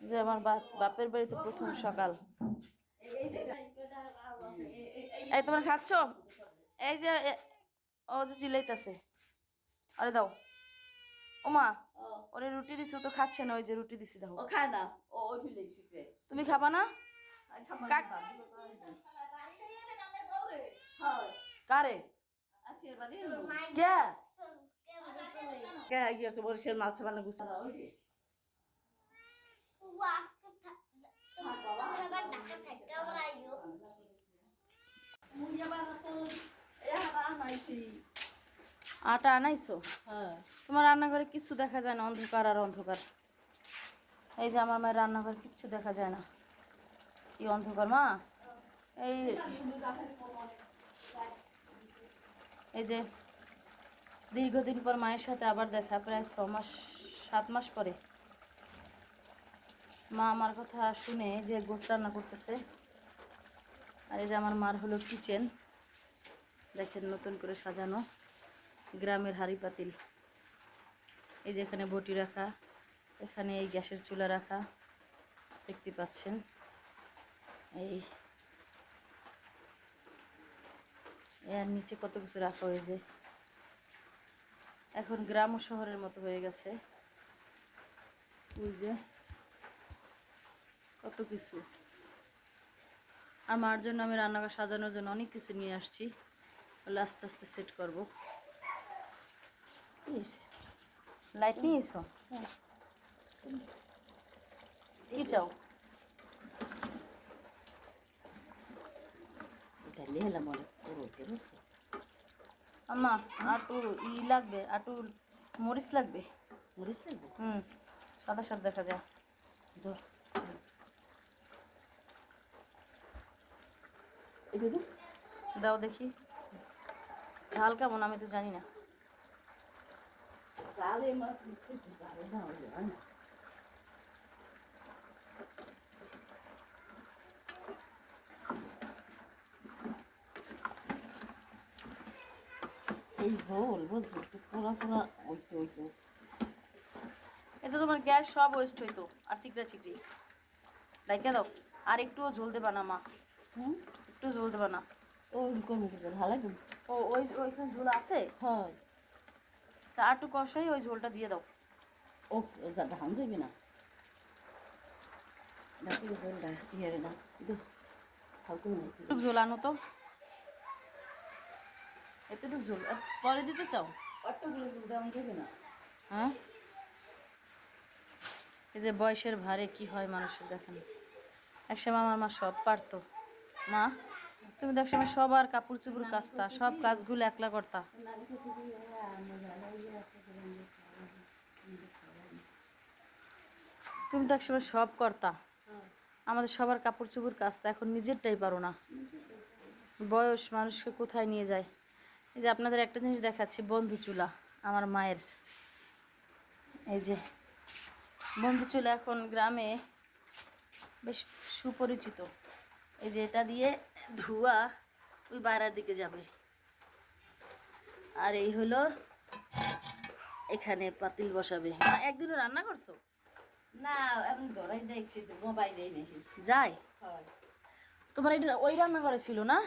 যে আমার বাপের বাড়িতে প্রথম সকাল। এই তোমার খাচ্ছ? এই যে ও যে চিল্লাইতেছে, আরে দাও। ওমা ওরে রুটি দিছি, ও তো খাচ্ছে না। ওই যে রুটি দিছি, দেখো। ও খায় না, ও ওই শিখে। তুমি খাবা না? কারে কে কে গিয়েছে বরিশাল মাছ বানা গুছা? আটা আনাইছো? তোমার রান্নাঘরে কিছু দেখা যায় না, অন্ধকার আর অন্ধকার। এই যে আমার মায়ের রান্নাঘরে কিচ্ছু দেখা যায় না, কি অন্ধকার মা। এই এই যে দীর্ঘদিন পর মায়ের সাথে আবার দেখা, প্রায় 6 মাস 7 মাস পরে। মা আমার কথা শুনে যে গোছ রান্না করতেছে। আর এই যে আমার মার হলো কিচেন, দেখেন নতুন করে সাজানো, গ্রামের হাঁড়ি পাতিল। এই যে এখানে বটি রাখা, এখানে এই গ্যাসের চুলা রাখা, দেখতে পাচ্ছেন। এই এর নিচে কত কিছু রাখা হয়েছে। এখন গ্রাম ও শহরের মতো হয়ে গেছে। ওই যে কত কিছু। আর মার জন্য আমি রান্নাঘর সাজানোর জন্য অনেক কিছু নিয়ে আসছি, বলে আস্তে আস্তে সেট করবো। লাইট নিয়ে এসো? কি চাও? আম্মা আটু লাগবে, আটু মরিচ লাগবে। মরিচ লাগবে? সাদা সাদা দেখা যায়। দাও দেখি, ঝাল কেমন আমি তো জানি না। এই ঝোল বুঝছো, পুরা পুরা ওইতো ওইতো। এতে তোমার গ্যাস সব ওয়েস্ট হইতো, আর চিকড়া চিকড়ি ডাইকা দাও। আর একটুও ঝোল দেবা না মা, একটু ঝোল দেবা না। ওই কোন কিছু ভালো লাগে? ও ওইখানে ঝোল আছে? হ্যাঁ, তা আটু কষাই ওই ঝোলটা দিয়ে দাও। ও যাটা হান যাবি না, নাকি ঝোলটা ইয়ে না হালকা একটু ঝোল আনো তো, এতটুকু ঝোল পরে দিতে চাও? কতগুলো ঝোল দেওয়া যাবে না। হ্যাঁ, এই যে বয়সের ভারে কি হয় মানুষের, দেখেন। একসময় আমার মা সব পারতো। মা তুমি তো একসময় সবার কাপড় চোপড় কাচতা, সব কাজগুলো একলা করতা। তুমি তো একসময় সব করতা, আমাদের সবার কাপড় চোপড় কাচতা, এখন নিজেরটাই পারো না। বয়স মানুষকে কোথায় নিয়ে যায়। এই যে আপনাদের একটা জিনিস দেখাচ্ছি, বন্ধু চুলা আমার মায়ের। এই যে বন্ধু চুলা এখন গ্রামে বেশ সুপরিচিত। এই যে এটা দিয়ে ধোঁয়া ওই বাইরের দিকে যাবে। আর এই হলো এখানে পাতিল বসাবে। একদিনও রান্না করছো? না, আমি ধরাই দেখছি তো, মোবাইলে নেই যাই। তোমার এটা ওই রান্না করে ছিল না?